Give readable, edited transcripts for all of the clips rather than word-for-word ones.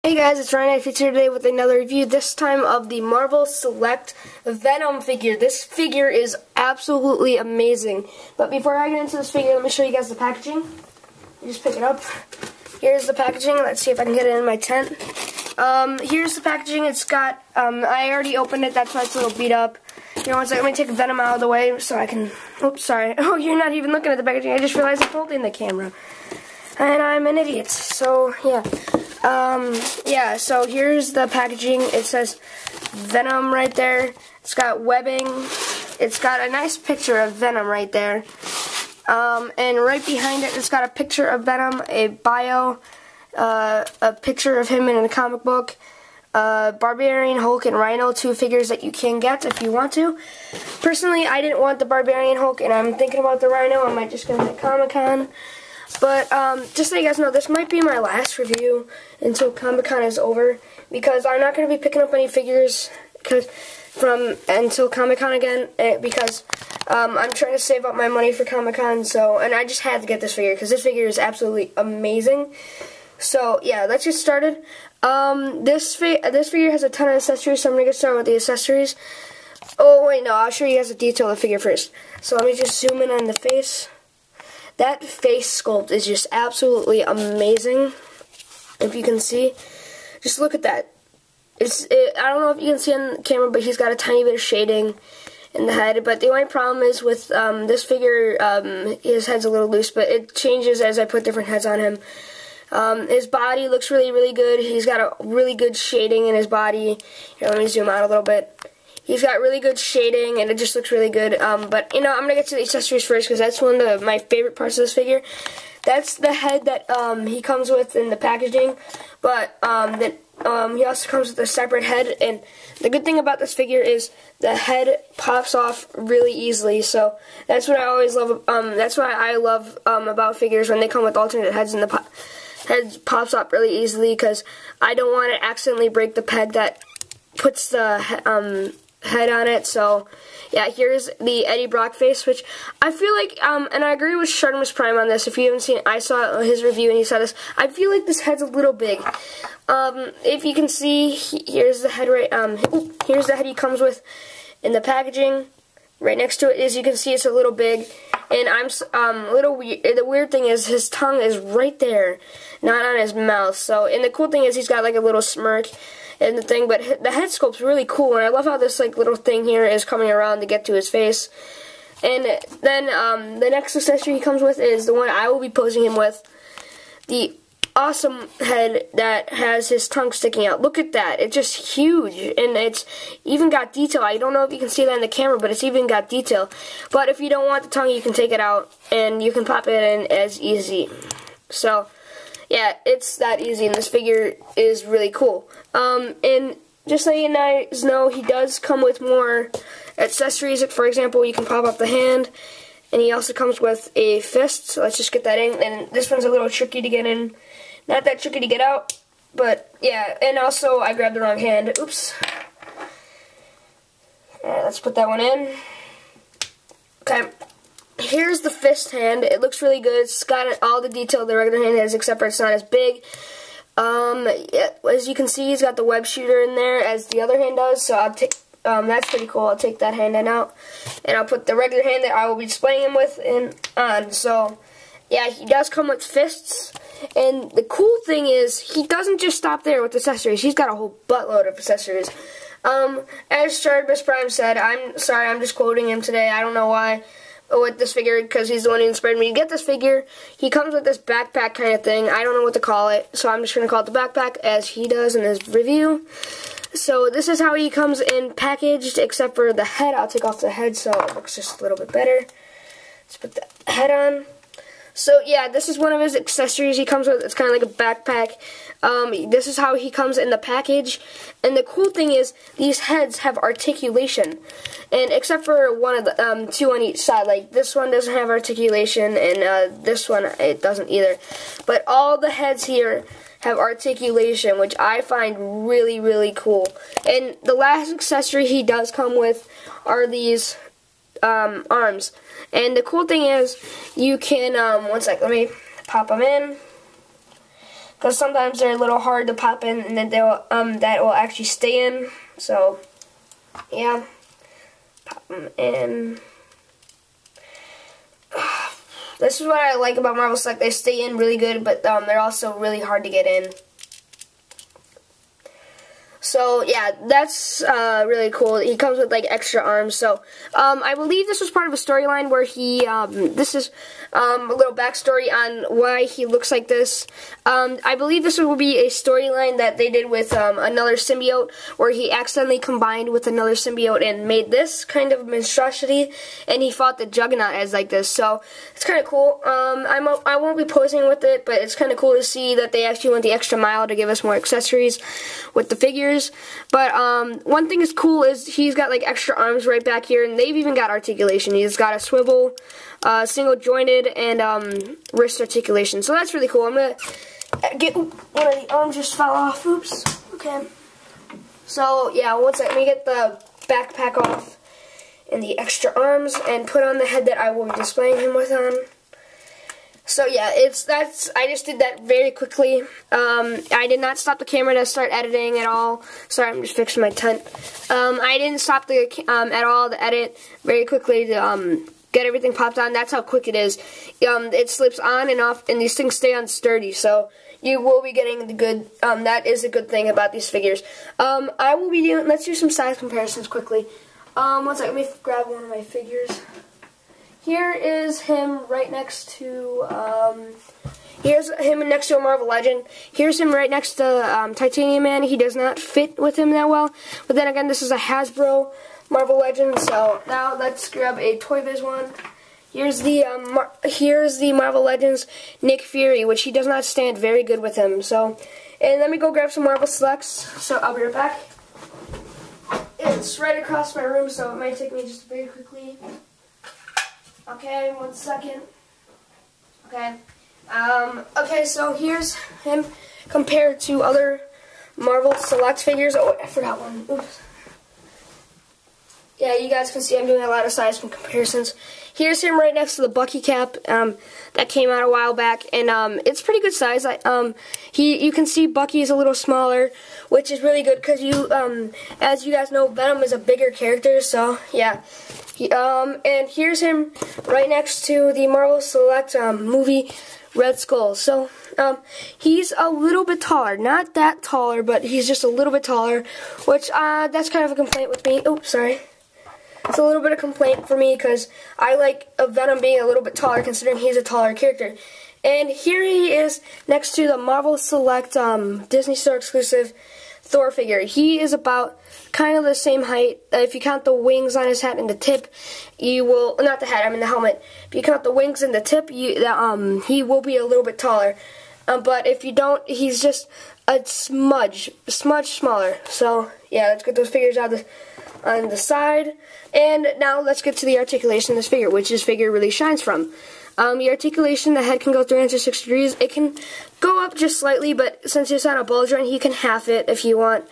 Hey guys, it's Ryan here today with another review, this time of the Marvel Select Venom figure. This figure is absolutely amazing. But before I get into this figure, let me show you guys the packaging. You just pick it up. Here's the packaging. Let's see if I can get it in my tent. Here's the packaging. It's got, I already opened it, that's why it's a little beat up. You know, one second, let me take Venom out of the way so I can, oops, sorry. Oh, you're not even looking at the packaging. I just realized I'm holding the camera. And I'm an idiot, so yeah. So here's the packaging. It says Venom right there. It's got webbing. It's got a nice picture of Venom right there. And right behind it, it's got a picture of Venom, a bio, a picture of him in a comic book, Barbarian, Hulk, and Rhino, two figures that you can get if you want to. Personally, I didn't want the Barbarian Hulk, and I'm thinking about the Rhino. I might just get him at Comic-Con. But, just so you guys know, this might be my last review until Comic-Con is over, because I'm not going to be picking up any figures until Comic-Con again, because I'm trying to save up my money for Comic-Con, and I just had to get this figure, because this figure is absolutely amazing. So, yeah, let's get started. This figure has a ton of accessories, so I'm going to get started with the accessories. Oh, wait, no, I'll show you guys the detail of the figure first. So let me just zoom in on the face. That face sculpt is just absolutely amazing. If you can see, just look at that. I don't know if you can see on the camera, but he's got a tiny bit of shading in the head. But the only problem is with this figure, his head's a little loose, but it changes as I put different heads on him. His body looks really, really good. He's got a really good shading in his body. Here, let me zoom out a little bit. He's got really good shading, and it just looks really good. But, you know, I'm going to get to the accessories first, because that's one of my favorite parts of this figure. That's the head that he comes with in the packaging. But he also comes with a separate head. And the good thing about this figure is the head pops off really easily. So that's what I always love. That's why I love about figures when they come with alternate heads, and the head pops up really easily, because I don't want to accidentally break the peg that puts the head on it. So yeah, here's the Eddie Brock face, which I feel like, and I agree with Shartimus Prime on this. If you haven't seen it, I saw his review and he saw this. I feel like this head's a little big. If you can see, here's the head here's the head he comes with in the packaging. Right next to it, as you can see, it's a little big. And I'm a little weird. The weird thing is his tongue is right there, not on his mouth. So, and the cool thing is he's got like a little smirk and the thing, but the head sculpt's really cool, and I love how this like little thing here is coming around to get to his face. And then the next accessory he comes with is the one I will be posing him with, the awesome head that has his tongue sticking out. Look at that. It's just huge, and it's even got detail. I don't know if you can see that in the camera, but it's even got detail. But if you don't want the tongue, you can take it out, and you can pop it in as easy. So yeah, it's that easy, and this figure is really cool. And just so you guys know, he does come with more accessories. For example, you can pop up the hand, and he also comes with a fist. So let's just get that in. And this one's a little tricky to get in. Not that tricky to get out, but yeah. And also, I grabbed the wrong hand. Oops. Alright, let's put that one in. Okay. Here's the fist hand. It looks really good. It's got all the detail the regular hand has, except for it's not as big. Yeah, as you can see, he's got the web shooter in there as the other hand does. So I'll take. That's pretty cool. I'll take that hand out, and I'll put the regular hand that I will be displaying him with on. So yeah, he does come with fists. And the cool thing is, he doesn't just stop there with accessories. He's got a whole buttload of accessories. As Shartimus Prime said, I'm sorry, I'm just quoting him today. I don't know why. With this figure, because he's the one who inspired me to get this figure. He comes with this backpack kind of thing. I don't know what to call it, so I'm just going to call it the backpack, as he does in his review. So this is how he comes in packaged, except for the head. I'll take off the head so it looks just a little bit better. Let's put the head on. So yeah, this is one of his accessories he comes with. It's kind of like a backpack. This is how he comes in the package. And the cool thing is, these heads have articulation. And except for one of the two on each side, like this one doesn't have articulation, and this one it doesn't either. But all the heads here have articulation, which I find really, really cool. And the last accessory he does come with are these arms. And the cool thing is, you can, one sec, let me pop them in. because sometimes they're a little hard to pop in, and then they'll that will actually stay in. So yeah, pop them in. This is what I like about Marvel Select. They stay in really good, but they're also really hard to get in. So yeah, that's really cool. He comes with like extra arms. So I believe this was part of a storyline where he. This is a little backstory on why he looks like this. I believe this will be a storyline that they did with another symbiote, where he accidentally combined with another symbiote and made this kind of monstrosity, and he fought the Juggernaut as like this. So it's kind of cool. I won't be posing with it, but it's kind of cool to see that they actually went the extra mile to give us more accessories with the figures. But one thing is cool is he's got like extra arms right back here, and they've even got articulation. He's got a swivel, single jointed, and wrist articulation. So that's really cool. I'm gonna get one of the arms just fell off. Oops. Okay. So yeah, one second. Let me get the backpack off and the extra arms and put on the head that I will be displaying him with on. So yeah, I just did that very quickly. I did not stop the camera to start editing at all. Sorry, I'm just fixing my tent. I didn't stop the at all to edit very quickly to get everything popped on. That's how quick it is. It slips on and off, and these things stay on sturdy. So you will be getting the good. That is a good thing about these figures. I will be doing. Let's do some size comparisons quickly. One second. Let me grab one of my figures. Here is him right next to, here's him next to a Marvel Legend. Here's him right next to Titanium Man. He does not fit with him that well. But then again, this is a Hasbro Marvel Legend. So now let's grab a Toy Biz one. Here's the Marvel Legends Nick Fury, which he does not stand very good with him. So, and let me go grab some Marvel Selects. So I'll be right back. It's right across my room, so it might take me just very quickly. Okay, 1 second. Okay. Okay, so here's him compared to other Marvel Select figures. Oh, I forgot one. Oops. Yeah, you guys can see I'm doing a lot of size comparisons. Here's him right next to the Bucky cap that came out a while back, and it's pretty good size. You can see Bucky is a little smaller, which is really good because as you guys know, Venom is a bigger character. So yeah. And here's him right next to the Marvel Select movie Red Skull. So he's a little bit taller, not that taller, but he's just a little bit taller, which that's kind of a complaint with me. Oops, sorry. It's a little bit of complaint for me because I like Venom being a little bit taller, considering he's a taller character. And here he is next to the Marvel Select Disney Store exclusive Thor figure. He is about kind of the same height. If you count the wings on his hat and the tip, you will, not the hat, I mean the helmet. If you count the wings and the tip, he will be a little bit taller. But if you don't, he's just a smudge smaller. So yeah, let's get those figures out on the side. And now let's get to the articulation of this figure, which this figure really shines from. The articulation, the head can go 360 degrees. It can go up just slightly, but since it's on a ball joint, he can half it if you want.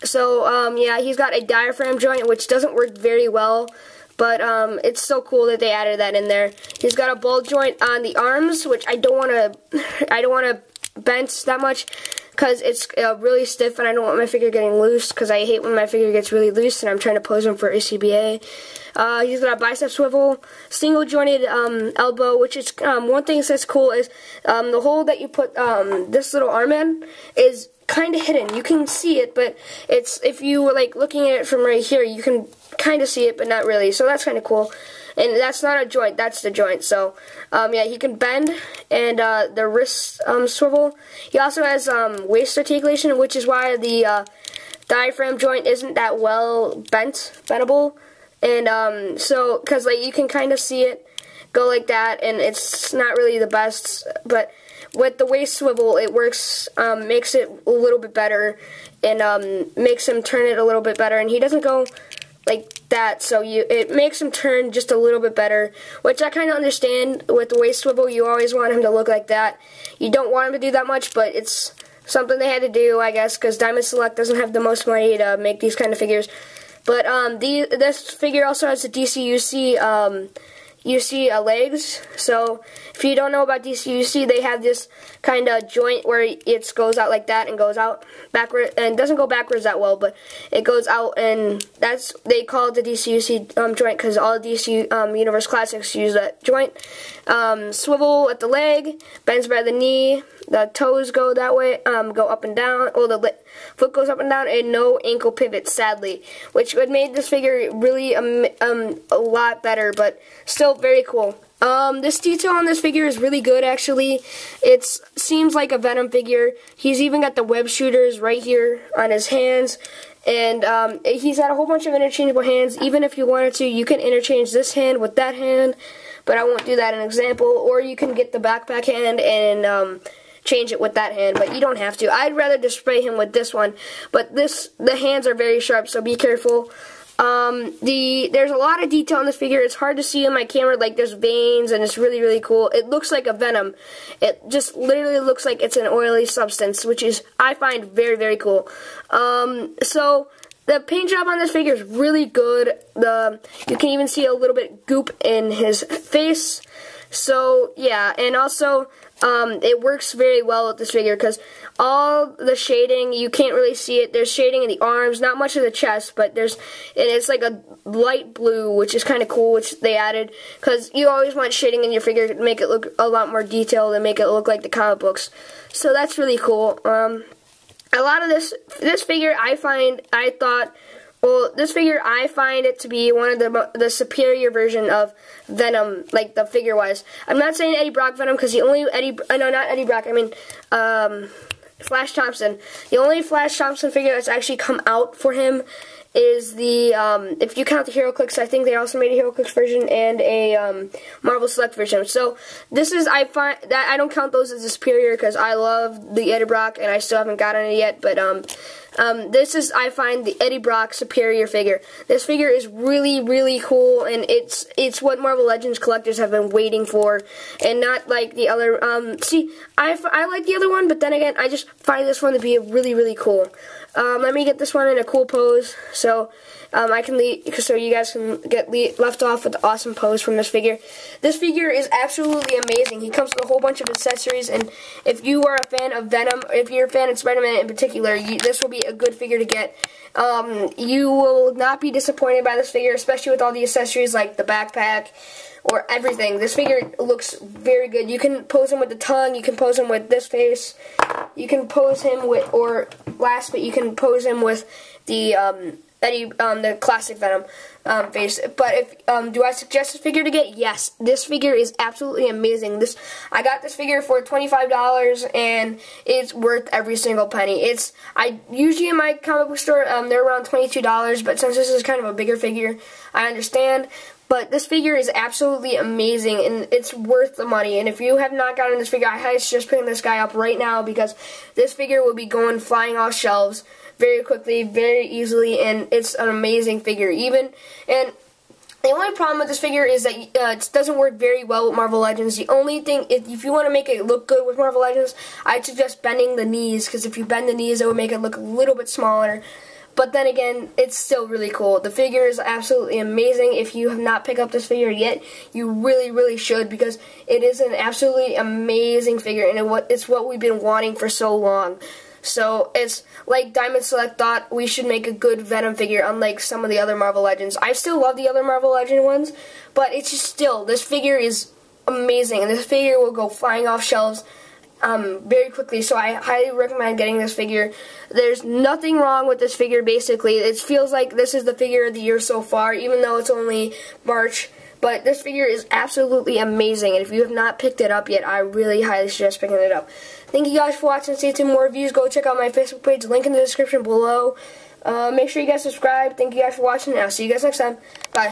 So, yeah, he's got a diaphragm joint, which doesn't work very well, but it's so cool that they added that in there. He's got a ball joint on the arms, which I don't want to bend that much, because it's really stiff, and I don't want my figure getting loose, because I hate when my figure gets really loose, and I'm trying to pose him for ACBA. He's got a bicep swivel, single jointed elbow, which is one thing that's cool is the hole that you put this little arm in is kind of hidden. You can see it, but it's, if you were like looking at it from right here, you can kind of see it, but not really. So that's kind of cool. And that's not a joint, that's the joint. So yeah, he can bend, and the wrist swivel. He also has waist articulation, which is why the diaphragm joint isn't that well bendable. And so, because like you can kind of see it go like that, and it's not really the best, but with the waist swivel, it works, makes it a little bit better, and makes him turn it a little bit better, and he doesn't go like that, so it makes him turn just a little bit better, which I kind of understand. With the waist swivel, you always want him to look like that. You don't want him to do that much, but it's something they had to do, I guess, because Diamond Select doesn't have the most money to make these kind of figures. But this figure also has the DCUC, you see legs. So if you don't know about DCUC, they have this kind of joint where it goes out like that and goes out backward, and it doesn't go backwards that well, but it goes out, and they call it the DCUC joint because all DC Universe Classics use that joint. Swivel at the leg, bends by the knee, the toes go that way, go up and down, or the foot goes up and down, and no ankle pivot, sadly, which would make this figure really a lot better, but still very cool. This detail on this figure is really good, actually. It seems like a Venom figure. He's even got the web shooters right here on his hands, and he's got a whole bunch of interchangeable hands. Even if you wanted to, you can interchange this hand with that hand, but I won't do that in an example. Or you can get the backpack hand and change it with that hand, but you don't have to. I'd rather display him with this one, but the hands are very sharp, so be careful. There's a lot of detail in this figure. It's hard to see on my camera, like there's veins, and it's really, really cool. It looks like a Venom. It just literally looks like it's an oily substance, which is, I find, very, very cool. So the paint job on this figure is really good. You can even see a little bit goop in his face. So yeah, and also it works very well with this figure because all the shading, you can't really see it. There's shading in the arms, not much of the chest, but it's like a light blue, which is kind of cool, which they added because you always want shading in your figure to make it look a lot more detailed and make it look like the comic books. So that's really cool. A lot of this figure, this figure, I find it to be one of the superior version of Venom, like the figure-wise. I'm not saying Eddie Brock Venom, because the only not Eddie Brock, I mean, Flash Thompson. The only Flash Thompson figure that's actually come out for him is the, if you count the HeroClix, I think they also made a HeroClix version and a Marvel Select version. So this is, I find that I don't count those as the superior because I love the Eddie Brock and I still haven't gotten it yet. But this is, I find, the Eddie Brock superior figure. This figure is really, really cool, and it's what Marvel Legends collectors have been waiting for, and not like the other. See, I like the other one, but then again, I just find this one to be really, really cool. Let me get this one in a cool pose, so so you guys can get left off with the awesome pose from this figure. This figure is absolutely amazing. He comes with a whole bunch of accessories, and if you are a fan of Venom, if you're a fan of Spider-Man in particular, this will be a good figure to get. You will not be disappointed by this figure, especially with all the accessories like the backpack or everything. This figure looks very good. You can pose him with the tongue, you can pose him with this face, you can pose him with, or last, but you can pose him with the the classic Venom face. But if do I suggest this figure to get? Yes, this figure is absolutely amazing. I got this figure for $25, and it's worth every single penny. I usually in my comic book store they're around $22, but since this is kind of a bigger figure, I understand. But this figure is absolutely amazing, and it's worth the money. And if you have not gotten this figure, I highly suggest picking this guy up right now, because this figure will be going flying off shelves very quickly, very easily, and it's an amazing figure. And the only problem with this figure is that it doesn't work very well with Marvel Legends. The only thing, if you want to make it look good with Marvel Legends, I'd suggest bending the knees, because if you bend the knees, it would make it look a little bit smaller. But then again, it's still really cool. The figure is absolutely amazing. If you have not picked up this figure yet, you really, really should, because it is an absolutely amazing figure, and it's what we've been wanting for so long. So it's like Diamond Select thought we should make a good Venom figure, unlike some of the other Marvel Legends. I still love the other Marvel Legend ones, but it's just still, this figure is amazing, and this figure will go flying off shelves very quickly, so I highly recommend getting this figure. There's nothing wrong with this figure, basically. It feels like this is the figure of the year so far, even though it's only March. But this figure is absolutely amazing, and if you have not picked it up yet, I really highly suggest picking it up. Thank you guys for watching. Stay tuned for more reviews. Go check out my Facebook page, link in the description below. Make sure you guys subscribe. Thank you guys for watching, and I'll see you guys next time. Bye.